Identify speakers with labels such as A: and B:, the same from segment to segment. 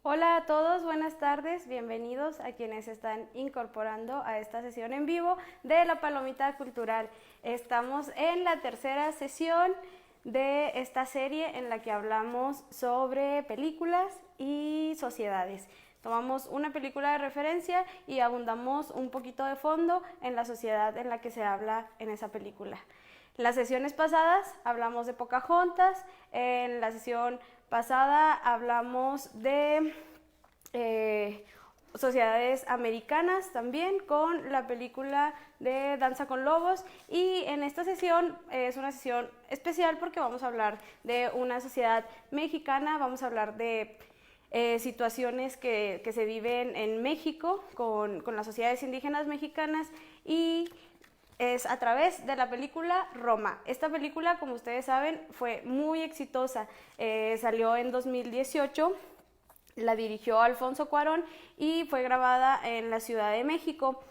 A: Hola a todos, buenas tardes, bienvenidos a quienes están incorporando a esta sesión en vivo de La Palomita Cultural. Estamos en la tercera sesión de esta serie en la que hablamos sobre películas y sociedades. Tomamos una película de referencia y abundamos un poquito de fondo en la sociedad en la que se habla en esa película. En las sesiones pasadas hablamos de Pocahontas, en la sesión pasada hablamos de sociedades americanas también con la película de Danza con Lobos, y en esta sesión es una sesión especial porque vamos a hablar de una sociedad mexicana, vamos a hablar de situaciones que se viven en México con las sociedades indígenas mexicanas, y es a través de la película Roma. Esta película, como ustedes saben, fue muy exitosa, salió en 2018, la dirigió Alfonso Cuarón y fue grabada en la Ciudad de México.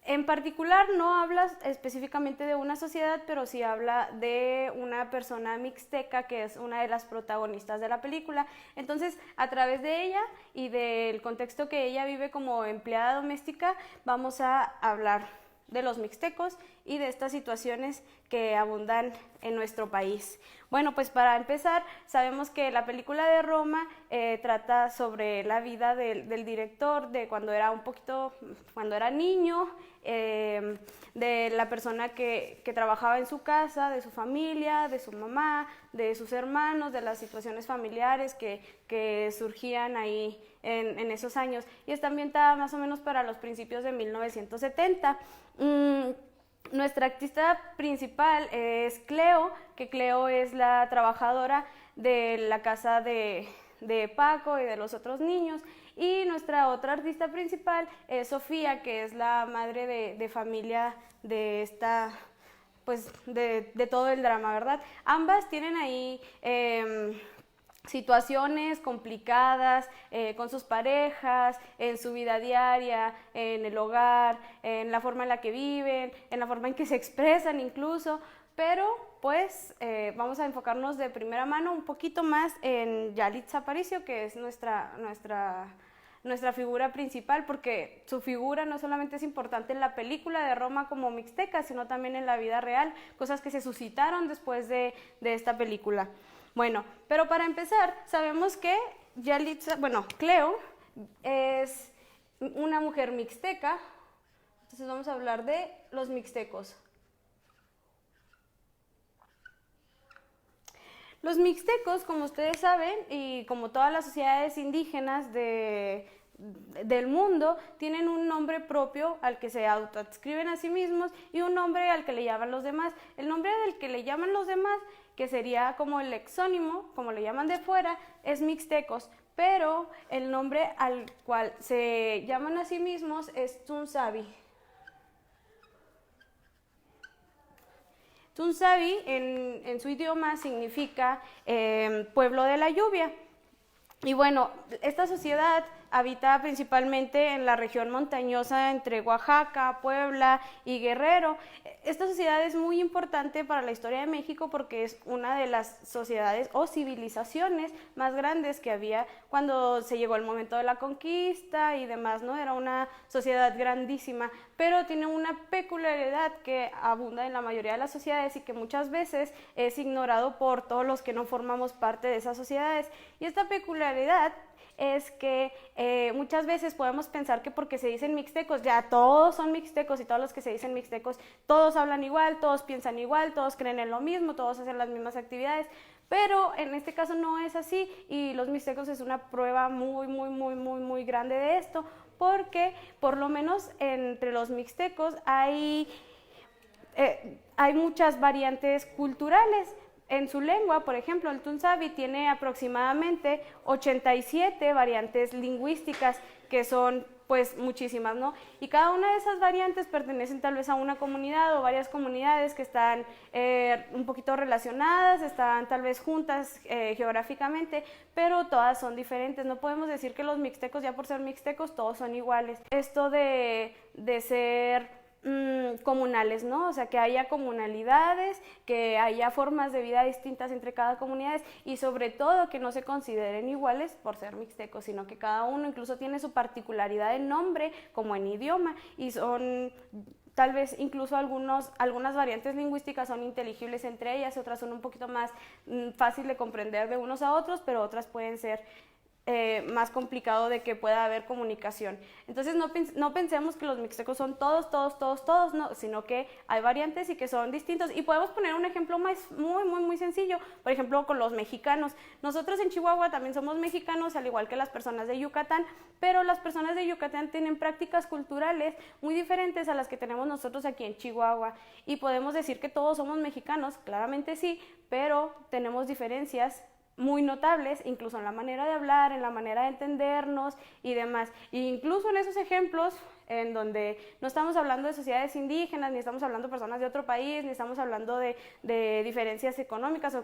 A: En particular no habla específicamente de una sociedad, pero sí habla de una persona mixteca que es una de las protagonistas de la película. Entonces, a través de ella y del contexto que ella vive como empleada doméstica, vamos a hablar de los mixtecos y de estas situaciones que abundan en nuestro país. Bueno, pues para empezar, sabemos que la película de Roma trata sobre la vida del director, de cuando era niño, de la persona que trabajaba en su casa, de su familia, de su mamá, de sus hermanos, de las situaciones familiares que surgían ahí en esos años. Y está ambientada más o menos para los principios de 1970. Nuestra artista principal es Cleo, que Cleo es la trabajadora de la casa de Paco y de los otros niños, y nuestra otra artista principal es Sofía, que es la madre de familia de esta, pues de todo el drama, ¿verdad? Ambas tienen ahí situaciones complicadas con sus parejas, en su vida diaria, en el hogar, en la forma en la que viven, en la forma en que se expresan incluso, pero pues vamos a enfocarnos de primera mano un poquito más en Yalitza Aparicio, que es nuestra figura principal, porque su figura no solamente es importante en la película de Roma como mixteca, sino también en la vida real, cosas que se suscitaron después de esta película. Bueno, pero para empezar, sabemos que Cleo es una mujer mixteca, entonces vamos a hablar de los mixtecos. Los mixtecos, como ustedes saben, y como todas las sociedades indígenas del mundo, tienen un nombre propio al que se autoadscriben a sí mismos y un nombre al que le llaman los demás. El nombre del que le llaman los demás, que sería como el exónimo, como le llaman de fuera, es mixtecos, pero el nombre al cual se llaman a sí mismos es Tunsavi. Tunsavi en su idioma significa pueblo de la lluvia. Y bueno, esta sociedad habita principalmente en la región montañosa entre Oaxaca, Puebla y Guerrero. Esta sociedad es muy importante para la historia de México porque es una de las sociedades o civilizaciones más grandes que había cuando se llegó el momento de la conquista y demás, ¿no? Era una sociedad grandísima, pero tiene una peculiaridad que abunda en la mayoría de las sociedades y que muchas veces es ignorado por todos los que no formamos parte de esas sociedades. Y esta peculiaridad es que muchas veces podemos pensar que porque se dicen mixtecos, ya todos son mixtecos, y todos los que se dicen mixtecos, todos hablan igual, todos piensan igual, todos creen en lo mismo, todos hacen las mismas actividades, pero en este caso no es así, y los mixtecos es una prueba muy grande de esto, porque por lo menos entre los mixtecos hay muchas variantes culturales. En su lengua, por ejemplo, el Tunsavi tiene aproximadamente 87 variantes lingüísticas, que son pues muchísimas, ¿no? Y cada una de esas variantes pertenecen tal vez a una comunidad o varias comunidades que están un poquito relacionadas, están tal vez juntas geográficamente, pero todas son diferentes. No podemos decir que los mixtecos, ya por ser mixtecos, todos son iguales. Esto de ser comunales, ¿no? O sea, que haya comunalidades, que haya formas de vida distintas entre cada comunidad y sobre todo que no se consideren iguales por ser mixtecos, sino que cada uno incluso tiene su particularidad en nombre como en idioma y son tal vez incluso algunas variantes lingüísticas son inteligibles entre ellas, otras son un poquito más fácil de comprender de unos a otros, pero otras pueden ser más complicado de que pueda haber comunicación. Entonces no pensemos que los mixtecos son todos, no, sino que hay variantes y que son distintos. Y podemos poner un ejemplo muy sencillo, por ejemplo, con los mexicanos. Nosotros en Chihuahua también somos mexicanos, al igual que las personas de Yucatán, pero las personas de Yucatán tienen prácticas culturales muy diferentes a las que tenemos nosotros aquí en Chihuahua. Y podemos decir que todos somos mexicanos, claramente sí, pero tenemos diferencias muy notables, incluso en la manera de hablar, en la manera de entendernos y demás. E incluso en esos ejemplos en donde no estamos hablando de sociedades indígenas, ni estamos hablando de personas de otro país, ni estamos hablando de diferencias económicas o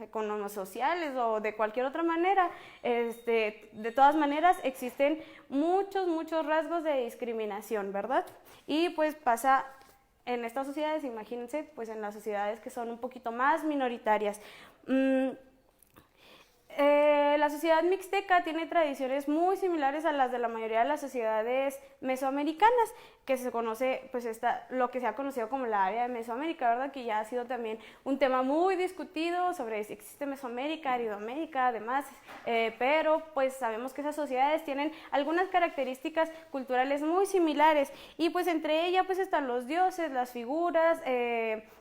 A: económico-sociales o de cualquier otra manera, de todas maneras existen muchos rasgos de discriminación, ¿verdad? Y pues pasa en estas sociedades, imagínense, pues en las sociedades que son un poquito más minoritarias. La sociedad mixteca tiene tradiciones muy similares a las de la mayoría de las sociedades mesoamericanas, que se conoce, pues lo que se ha conocido como la área de Mesoamérica, ¿verdad? Que ya ha sido también un tema muy discutido sobre si existe Mesoamérica, Aridoamérica, además, pero pues sabemos que esas sociedades tienen algunas características culturales muy similares y pues entre ellas pues están los dioses, las figuras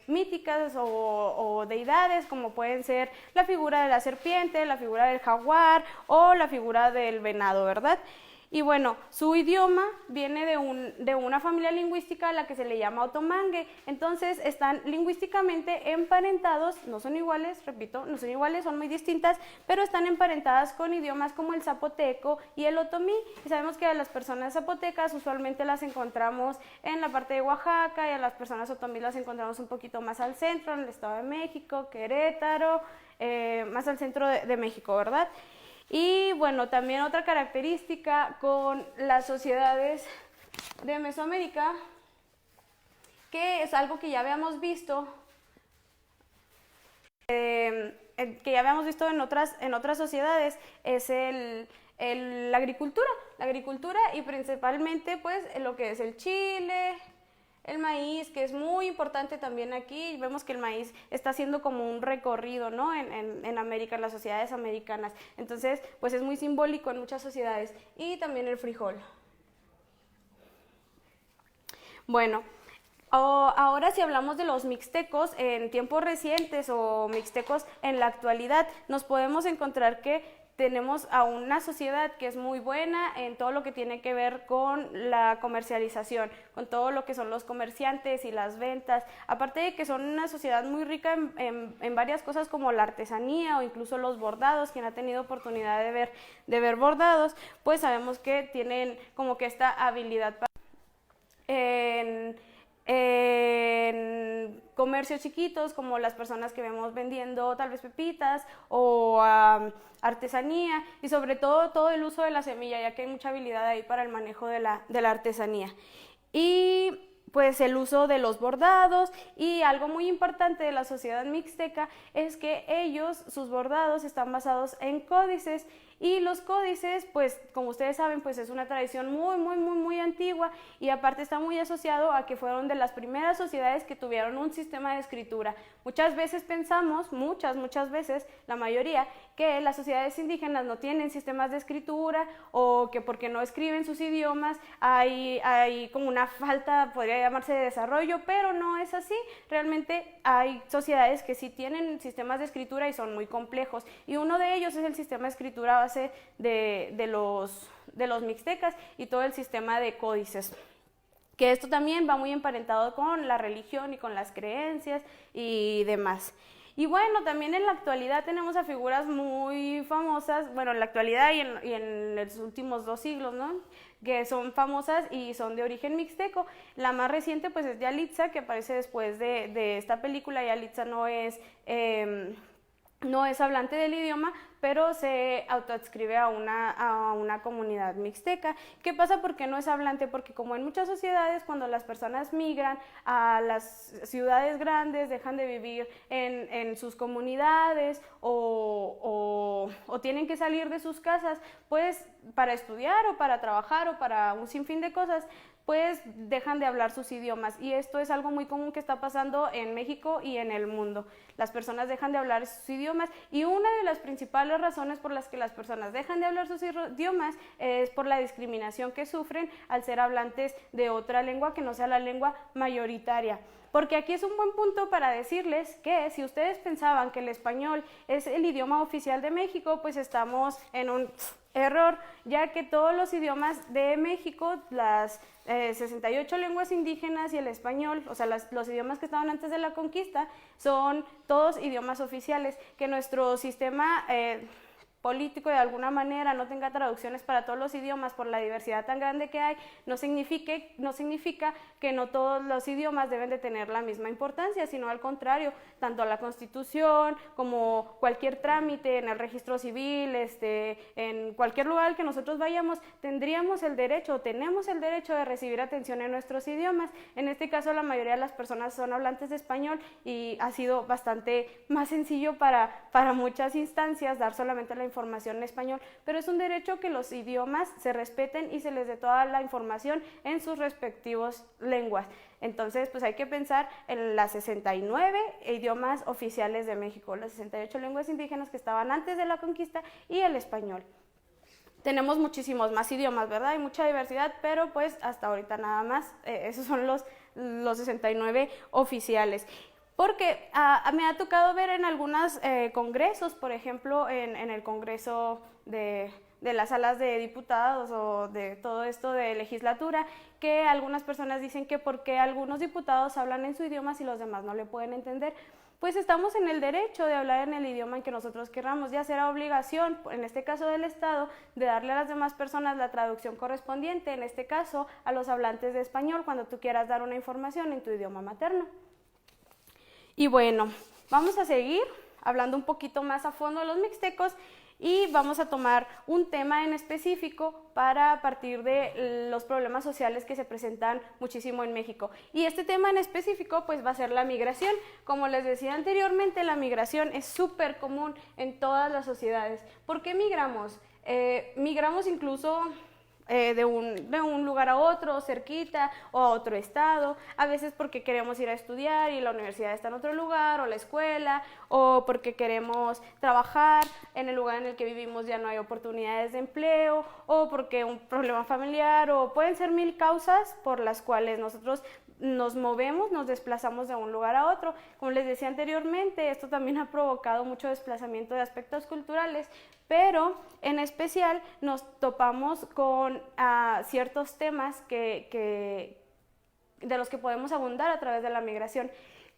A: míticas o deidades, como pueden ser la figura de la serpiente, la figura del jaguar o la figura del venado, ¿verdad? Y bueno, su idioma viene de una familia lingüística a la que se le llama otomangue, entonces están lingüísticamente emparentados, no son iguales, repito, no son iguales, son muy distintas, pero están emparentadas con idiomas como el zapoteco y el otomí, y sabemos que a las personas zapotecas usualmente las encontramos en la parte de Oaxaca y a las personas otomí las encontramos un poquito más al centro, en el Estado de México, Querétaro, más al centro de México, ¿verdad? Y bueno, también otra característica con las sociedades de Mesoamérica, que es algo que ya habíamos visto, en otras sociedades, es la agricultura. La agricultura y principalmente pues lo que es el chile, el maíz, que es muy importante también aquí. Vemos que el maíz está haciendo como un recorrido, ¿no? en América, en las sociedades americanas. Entonces, pues es muy simbólico en muchas sociedades. Y también el frijol. Bueno, ahora si hablamos de los mixtecos en tiempos recientes o mixtecos en la actualidad, nos podemos encontrar que tenemos a una sociedad que es muy buena en todo lo que tiene que ver con la comercialización, con todo lo que son los comerciantes y las ventas, aparte de que son una sociedad muy rica en varias cosas como la artesanía o incluso los bordados. Quien ha tenido oportunidad de ver bordados, pues sabemos que tienen como que esta habilidad en comercios chiquitos, como las personas que vemos vendiendo tal vez pepitas o artesanía, y sobre todo el uso de la semilla, ya que hay mucha habilidad ahí para el manejo de la artesanía. Y pues el uso de los bordados, y algo muy importante de la sociedad mixteca es que sus bordados están basados en códices, y los códices, pues como ustedes saben, pues es una tradición muy antigua, y aparte está muy asociado a que fueron de las primeras sociedades que tuvieron un sistema de escritura. Muchas veces pensamos, muchas veces, la mayoría, que las sociedades indígenas no tienen sistemas de escritura o que porque no escriben sus idiomas hay como una falta, podría llamarse, de desarrollo, pero no es así. Realmente hay sociedades que sí tienen sistemas de escritura y son muy complejos, y uno de ellos es el sistema de escritura base de los mixtecas y todo el sistema de códices, que esto también va muy emparentado con la religión y con las creencias y demás. Y bueno, también en la actualidad tenemos a figuras muy famosas, bueno, en la actualidad y en los últimos 2 siglos, ¿no? Que son famosas y son de origen mixteco. La más reciente pues es Yalitza, que aparece después de esta película. Yalitza no es no es hablante del idioma, pero se autoadscribe a una comunidad mixteca. ¿Qué pasa? Porque no es hablante, porque como en muchas sociedades, cuando las personas migran a las ciudades grandes, dejan de vivir en sus comunidades o tienen que salir de sus casas, pues para estudiar o para trabajar o para un sinfín de cosas, pues dejan de hablar sus idiomas, y esto es algo muy común que está pasando en México y en el mundo. Las personas dejan de hablar sus idiomas, y una de las principales razones por las que las personas dejan de hablar sus idiomas es por la discriminación que sufren al ser hablantes de otra lengua que no sea la lengua mayoritaria. Porque aquí es un buen punto para decirles que si ustedes pensaban que el español es el idioma oficial de México, pues estamos en un error, ya que todos los idiomas de México, las 68 lenguas indígenas y el español, o sea, los idiomas que estaban antes de la conquista, son todos idiomas oficiales. Que nuestro sistema político de alguna manera no tenga traducciones para todos los idiomas por la diversidad tan grande que hay, no significa que no todos los idiomas deben de tener la misma importancia, sino al contrario, tanto la Constitución como cualquier trámite en el registro civil, en cualquier lugar al que nosotros vayamos, tenemos el derecho de recibir atención en nuestros idiomas. En este caso, la mayoría de las personas son hablantes de español, y ha sido bastante más sencillo para muchas instancias dar solamente la información en español, pero es un derecho que los idiomas se respeten y se les dé toda la información en sus respectivos lenguas. Entonces, pues hay que pensar en las 69 idiomas oficiales de México, las 68 lenguas indígenas que estaban antes de la conquista y el español. Tenemos muchísimos más idiomas, ¿verdad? Hay mucha diversidad, pero pues hasta ahorita nada más, esos son los 69 oficiales. Porque me ha tocado ver en algunos congresos, por ejemplo, en el Congreso de las salas de diputados o de todo esto de legislatura, que algunas personas dicen que por qué algunos diputados hablan en su idioma si los demás no le pueden entender. Pues estamos en el derecho de hablar en el idioma en que nosotros querramos. Ya será obligación, en este caso del Estado, de darle a las demás personas la traducción correspondiente, en este caso a los hablantes de español, cuando tú quieras dar una información en tu idioma materno. Y bueno, vamos a seguir hablando un poquito más a fondo de los mixtecos, y vamos a tomar un tema en específico para partir de los problemas sociales que se presentan muchísimo en México. Y este tema en específico pues va a ser la migración. Como les decía anteriormente, la migración es súper común en todas las sociedades. ¿Por qué migramos? Migramos incluso de un lugar a otro, cerquita, o a otro estado, a veces porque queremos ir a estudiar y la universidad está en otro lugar, o la escuela, o porque queremos trabajar en el lugar en el que vivimos ya no hay oportunidades de empleo, o porque un problema familiar, o pueden ser mil causas por las cuales nosotros nos movemos, nos desplazamos de un lugar a otro. Como les decía anteriormente, esto también ha provocado mucho desplazamiento de aspectos culturales, pero en especial nos topamos con ciertos temas de los que podemos abundar a través de la migración.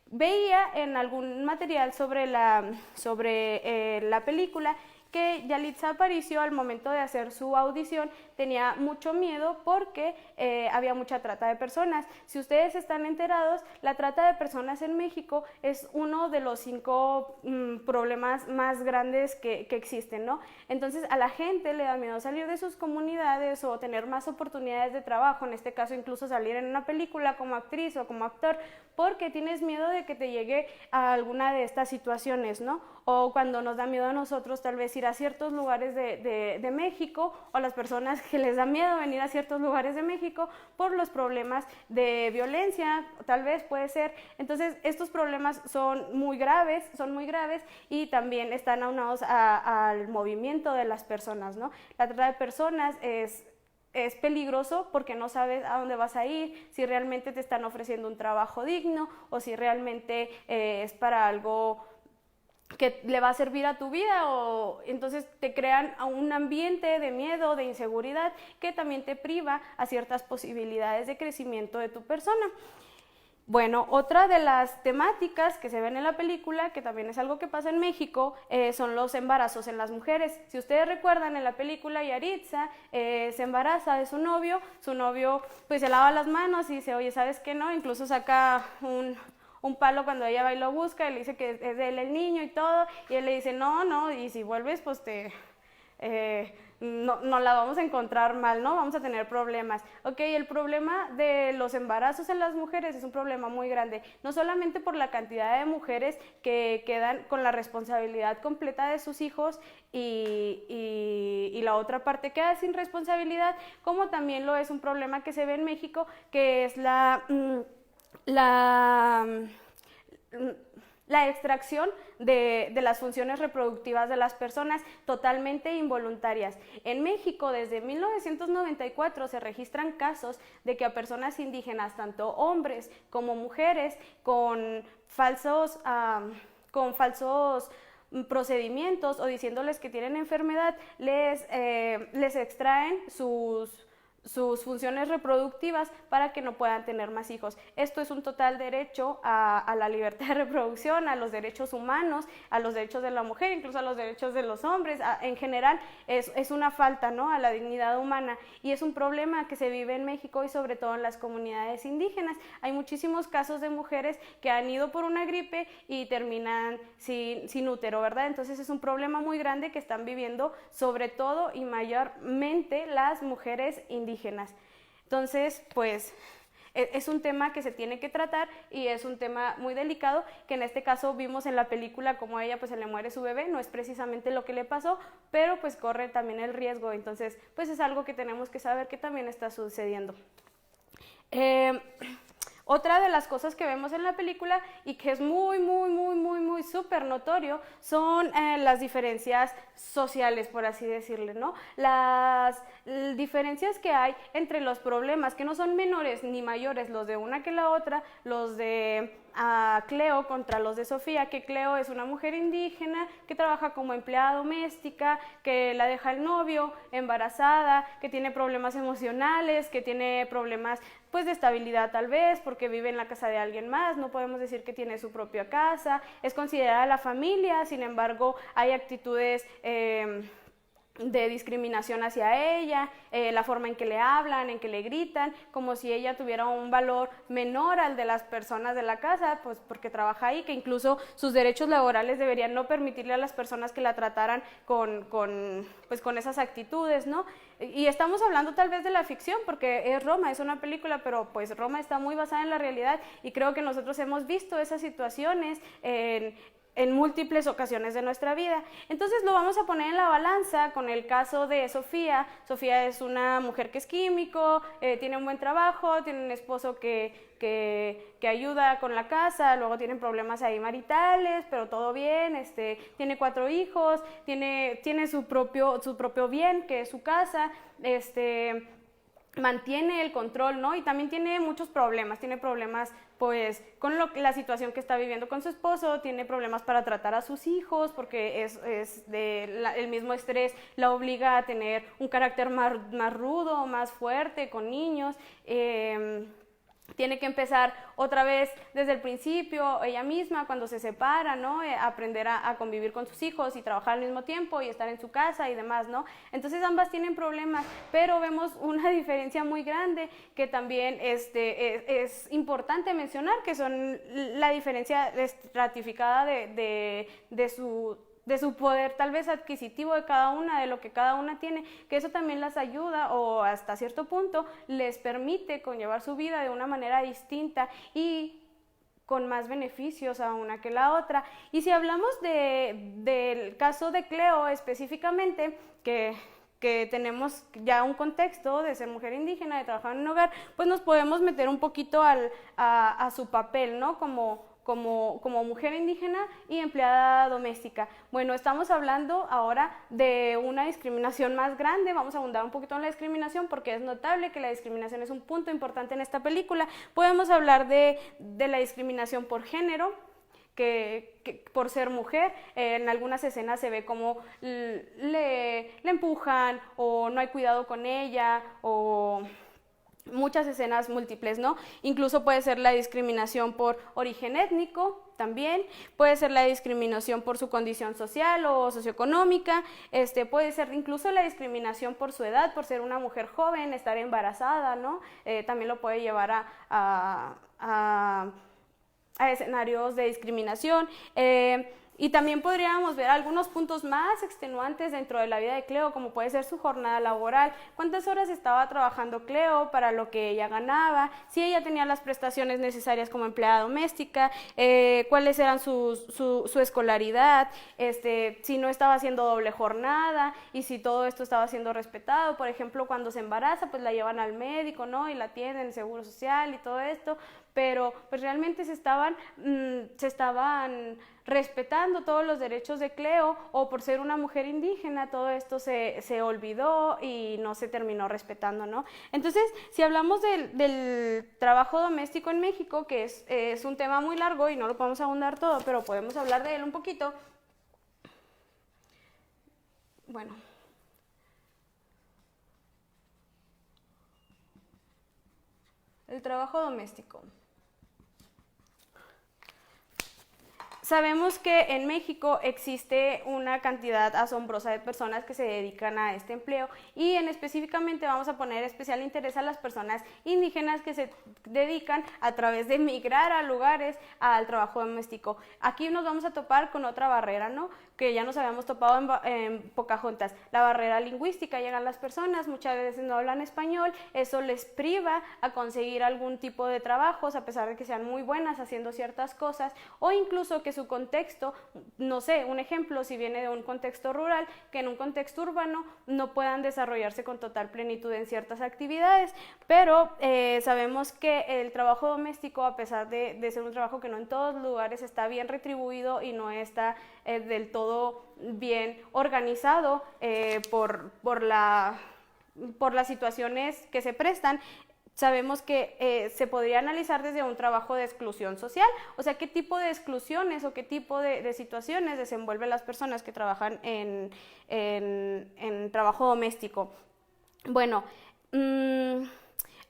A: Veía en algún material sobre la película que Yalitza Aparicio, al momento de hacer su audición, tenía mucho miedo porque había mucha trata de personas. Si ustedes están enterados, la trata de personas en México es uno de los 5 problemas más grandes que existen, ¿no? Entonces a la gente le da miedo salir de sus comunidades o tener más oportunidades de trabajo, en este caso incluso salir en una película como actriz o como actor, porque tienes miedo de que te llegue a alguna de estas situaciones, ¿no? O cuando nos da miedo a nosotros tal vez ir a ciertos lugares de México, o a las personas que les da miedo venir a ciertos lugares de México por los problemas de violencia, tal vez puede ser. Entonces estos problemas son muy graves y también están aunados al movimiento de las personas, ¿no? La trata de personas es peligroso porque no sabes a dónde vas a ir, si realmente te están ofreciendo un trabajo digno o si realmente es para algo que le va a servir a tu vida, o entonces te crean un ambiente de miedo, de inseguridad, que también te priva a ciertas posibilidades de crecimiento de tu persona. Bueno, otra de las temáticas que se ven en la película, que también es algo que pasa en México, son los embarazos en las mujeres. Si ustedes recuerdan, en la película Yaritza se embaraza de su novio pues se lava las manos y dice, oye, ¿sabes qué no? Incluso saca un palo cuando ella va y lo busca, y le dice que es de él el niño y todo, y él le dice, no, no, y si vuelves, pues no la vamos a encontrar mal, ¿no? Vamos a tener problemas. Ok, el problema de los embarazos en las mujeres es un problema muy grande, no solamente por la cantidad de mujeres que quedan con la responsabilidad completa de sus hijos y la otra parte queda sin responsabilidad, como también lo es un problema que se ve en México, que es la extracción de las funciones reproductivas de las personas totalmente involuntarias. En México, desde 1994 se registran casos de que a personas indígenas, tanto hombres como mujeres, con falsos procedimientos o diciéndoles que tienen enfermedad, les extraen sus funciones reproductivas para que no puedan tener más hijos. Esto es un total derecho a la libertad de reproducción, a los derechos humanos, a los derechos de la mujer, incluso a los derechos de los hombres. En general es una falta, ¿no?, a la dignidad humana, y es un problema que se vive en México y sobre todo en las comunidades indígenas. Hay muchísimos casos de mujeres que han ido por una gripe y terminan sin útero, ¿verdad? Entonces es un problema muy grande que están viviendo sobre todo y mayormente las mujeres indígenas. Entonces, pues es un tema que se tiene que tratar y es un tema muy delicado, que en este caso vimos en la película como a ella pues se le muere su bebé, no es precisamente lo que le pasó, pero pues corre también el riesgo, entonces pues es algo que tenemos que saber que también está sucediendo. Otra de las cosas que vemos en la película y que es muy súper notorio son las diferencias sociales, por así decirle, ¿no? Las diferencias que hay entre los problemas, que no son menores ni mayores los de una que la otra, los de Cleo contra los de Sofía, que Cleo es una mujer indígena que trabaja como empleada doméstica, que la deja el novio, embarazada, que tiene problemas emocionales, que tiene problemas pues de estabilidad tal vez, porque vive en la casa de alguien más, no podemos decir que tiene su propia casa, es considerada la familia, sin embargo hay actitudes de discriminación hacia ella, la forma en que le hablan, en que le gritan, como si ella tuviera un valor menor al de las personas de la casa, pues porque trabaja ahí, que incluso sus derechos laborales deberían no permitirle a las personas que la trataran con esas actitudes, ¿no? Y estamos hablando tal vez de la ficción, porque es Roma, es una película, pero pues Roma está muy basada en la realidad y creo que nosotros hemos visto esas situaciones en múltiples ocasiones de nuestra vida. Entonces lo vamos a poner en la balanza con el caso de Sofía. Sofía es una mujer que es químico, tiene un buen trabajo, tiene un esposo que ayuda con la casa, luego tienen problemas ahí maritales, pero todo bien, tiene 4 hijos, tiene su propio bien, que es su casa, mantiene el control, ¿no? Y también tiene muchos problemas, pues con la situación que está viviendo con su esposo, tiene problemas para tratar a sus hijos, porque el mismo estrés la obliga a tener un carácter más rudo, más fuerte con niños, tiene que empezar otra vez desde el principio, ella misma, cuando se separa, ¿no? Aprender a convivir con sus hijos y trabajar al mismo tiempo y estar en su casa y demás, ¿no? Entonces ambas tienen problemas, pero vemos una diferencia muy grande que también es importante mencionar, que son la diferencia estratificada de su poder tal vez adquisitivo de cada una, de lo que cada una tiene, que eso también las ayuda o hasta cierto punto les permite conllevar su vida de una manera distinta y con más beneficios a una que la otra. Y si hablamos del caso de Cleo específicamente, que tenemos ya un contexto de ser mujer indígena, de trabajar en un hogar, pues nos podemos meter un poquito a su papel, ¿no? Como mujer indígena y empleada doméstica. Bueno, estamos hablando ahora de una discriminación más grande, vamos a abundar un poquito en la discriminación porque es notable que la discriminación es un punto importante en esta película. Podemos hablar de la discriminación por género, que por ser mujer, en algunas escenas se ve como le empujan o no hay cuidado con ella o muchas escenas múltiples, ¿no? Incluso puede ser la discriminación por origen étnico, también puede ser la discriminación por su condición social o socioeconómica, puede ser incluso la discriminación por su edad, por ser una mujer joven, estar embarazada, ¿no? También lo puede llevar a a escenarios de discriminación. Y también podríamos ver algunos puntos más extenuantes dentro de la vida de Cleo, como puede ser su jornada laboral, cuántas horas estaba trabajando Cleo para lo que ella ganaba, si ella tenía las prestaciones necesarias como empleada doméstica, cuáles eran su escolaridad, si no estaba haciendo doble jornada y si todo esto estaba siendo respetado. Por ejemplo, cuando se embaraza, pues la llevan al médico, ¿no? Y la atienden, el seguro social y todo esto, pero pues realmente se estaban respetando todos los derechos de Cleo, o por ser una mujer indígena todo esto se olvidó y no se terminó respetando, ¿no? Entonces, si hablamos del trabajo doméstico en México, que es un tema muy largo y no lo podemos abundar todo, pero podemos hablar de él un poquito. Bueno. El trabajo doméstico. Sabemos que en México existe una cantidad asombrosa de personas que se dedican a este empleo, y específicamente vamos a poner especial interés a las personas indígenas que se dedican a través de migrar a lugares al trabajo doméstico. Aquí nos vamos a topar con otra barrera, ¿no?, que ya nos habíamos topado en Pocahontas, la barrera lingüística. Llegan las personas, muchas veces no hablan español, eso les priva a conseguir algún tipo de trabajos, a pesar de que sean muy buenas haciendo ciertas cosas, o incluso que su contexto, no sé, un ejemplo, si viene de un contexto rural, que en un contexto urbano no puedan desarrollarse con total plenitud en ciertas actividades. Pero sabemos que el trabajo doméstico, a pesar de ser un trabajo que no en todos los lugares está bien retribuido y no está del todo bien organizado por las situaciones que se prestan, sabemos que se podría analizar desde un trabajo de exclusión social, o sea, qué tipo de exclusiones o qué tipo de situaciones desenvuelven las personas que trabajan en trabajo doméstico. Bueno,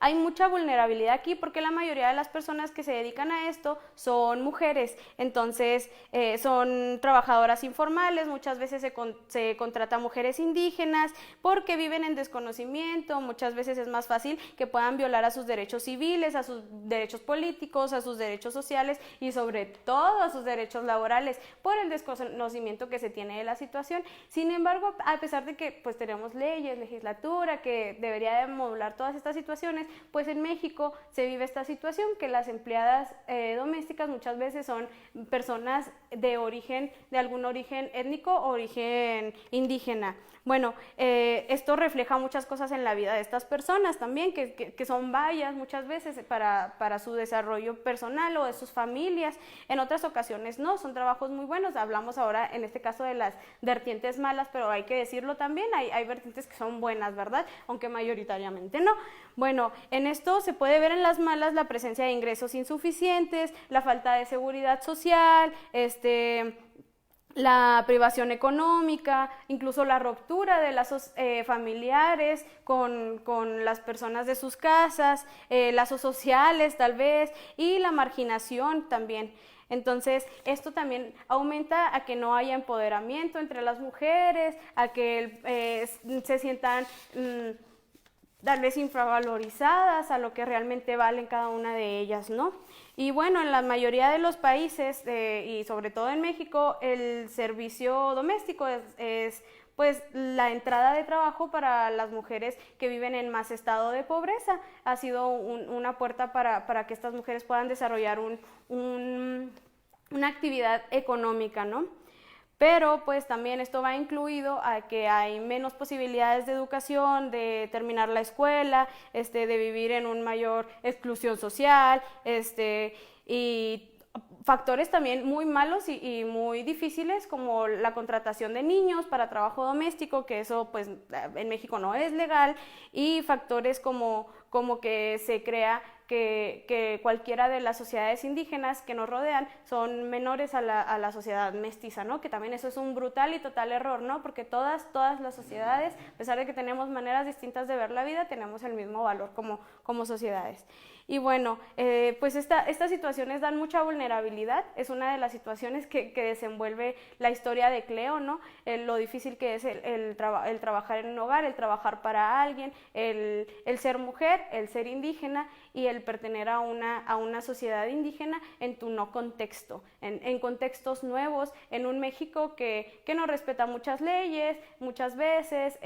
A: hay mucha vulnerabilidad aquí porque la mayoría de las personas que se dedican a esto son mujeres, entonces son trabajadoras informales, muchas veces se contrata a mujeres indígenas porque viven en desconocimiento, muchas veces es más fácil que puedan violar a sus derechos civiles, a sus derechos políticos, a sus derechos sociales y sobre todo a sus derechos laborales por el desconocimiento que se tiene de la situación. Sin embargo, a pesar de que pues tenemos leyes, legislatura que debería de modular todas estas situaciones, pues en México se vive esta situación que las empleadas domésticas muchas veces son personas de algún origen étnico o origen indígena. Bueno, esto refleja muchas cosas en la vida de estas personas también, que son vallas muchas veces para su desarrollo personal o de sus familias. En otras ocasiones no, son trabajos muy buenos. Hablamos ahora en este caso de las vertientes malas, pero hay que decirlo también, hay vertientes que son buenas, ¿verdad? Aunque mayoritariamente no. Bueno, en esto se puede ver en las malas la presencia de ingresos insuficientes, la falta de seguridad social, la privación económica, incluso la ruptura de lazos familiares con las personas de sus casas, lazos sociales tal vez, y la marginación también. Entonces, esto también aumenta a que no haya empoderamiento entre las mujeres, a que se sientan tal vez infravalorizadas a lo que realmente valen cada una de ellas, ¿no? Y bueno, en la mayoría de los países y sobre todo en México, el servicio doméstico es pues la entrada de trabajo para las mujeres que viven en más estado de pobreza. Ha sido una puerta para que estas mujeres puedan desarrollar una actividad económica, ¿no? Pero pues también esto va incluido a que hay menos posibilidades de educación, de terminar la escuela, de vivir en una mayor exclusión social, y factores también muy malos y muy difíciles como la contratación de niños para trabajo doméstico, que eso pues en México no es legal, y factores como que se crea que cualquiera de las sociedades indígenas que nos rodean son menores a la sociedad mestiza, ¿no? Que también eso es un brutal y total error, ¿no? Porque todas las sociedades, a pesar de que tenemos maneras distintas de ver la vida, tenemos el mismo valor como sociedades. Y bueno, pues estas situaciones dan mucha vulnerabilidad, es una de las situaciones que desenvuelve la historia de Cleo, ¿no? Lo difícil que es el trabajar en un hogar, el trabajar para alguien, el ser mujer reconocer el ser indígena y el pertenecer a una sociedad indígena en tu no contexto, en contextos nuevos, en un México que no respeta muchas leyes, muchas veces,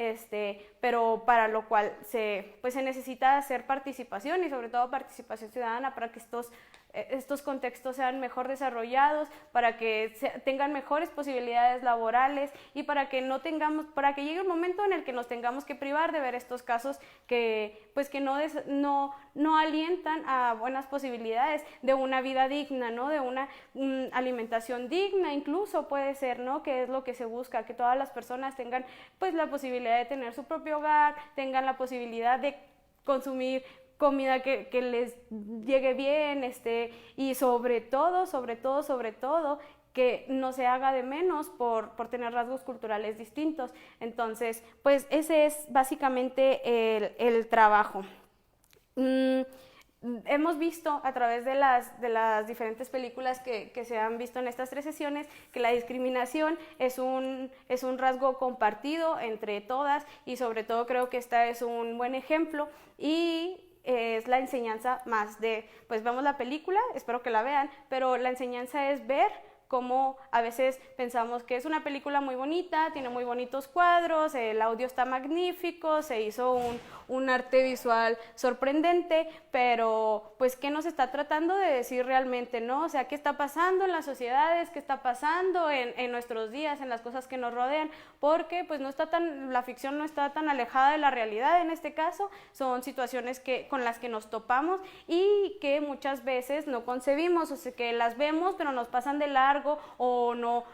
A: pero para lo cual se necesita hacer participación y sobre todo participación ciudadana para que estos contextos sean mejor desarrollados, para que tengan mejores posibilidades laborales y para que llegue un momento en el que nos tengamos que privar de ver estos casos que no alientan a buenas posibilidades de una vida digna, ¿no? De una alimentación digna, incluso puede ser, ¿no? Que es lo que se busca, que todas las personas tengan pues la posibilidad de tener su propio hogar, tengan la posibilidad de consumir comida que les llegue bien, y sobre todo, que no se haga de menos por tener rasgos culturales distintos. Entonces, pues ese es básicamente el trabajo. Hemos visto a través de las diferentes películas que se han visto en estas 3 sesiones que la discriminación es un rasgo compartido entre todas y sobre todo creo que esta es un buen ejemplo y es la enseñanza más pues vemos la película, espero que la vean, pero la enseñanza es ver cómo a veces pensamos que es una película muy bonita, tiene muy bonitos cuadros, el audio está magnífico, se hizo un arte visual sorprendente, pero pues ¿qué nos está tratando de decir realmente, no? O sea, ¿qué está pasando en las sociedades? ¿Qué está pasando en nuestros días, en las cosas que nos rodean? Porque pues la ficción no está tan alejada de la realidad en este caso, son situaciones con las que nos topamos y que muchas veces no concebimos, o sea, que las vemos pero nos pasan de largo o no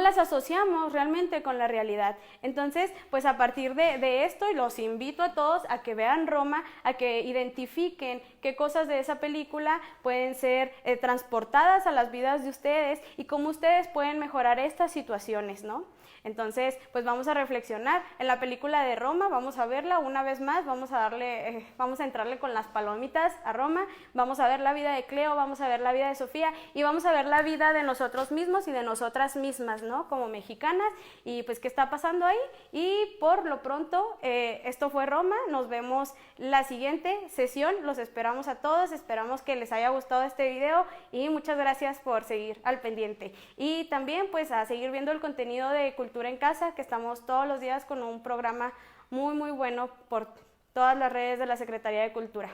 A: las asociamos realmente con la realidad. Entonces, pues a partir de esto, los invito a todos a que vean Roma, a que identifiquen qué cosas de esa película pueden ser transportadas a las vidas de ustedes y cómo ustedes pueden mejorar estas situaciones, ¿no? Entonces, pues vamos a reflexionar en la película de Roma, vamos a verla una vez más, vamos a entrarle con las palomitas a Roma, vamos a ver la vida de Cleo, vamos a ver la vida de Sofía y vamos a ver la vida de nosotros mismos y de nosotras mismas, ¿no? Como mexicanas y pues qué está pasando ahí y por lo pronto esto fue Roma, nos vemos la siguiente sesión, los esperamos a todos, esperamos que les haya gustado este video y muchas gracias por seguir al pendiente y también pues a seguir viendo el contenido de Cultura en Casa, que estamos todos los días con un programa muy muy bueno por todas las redes de la Secretaría de Cultura.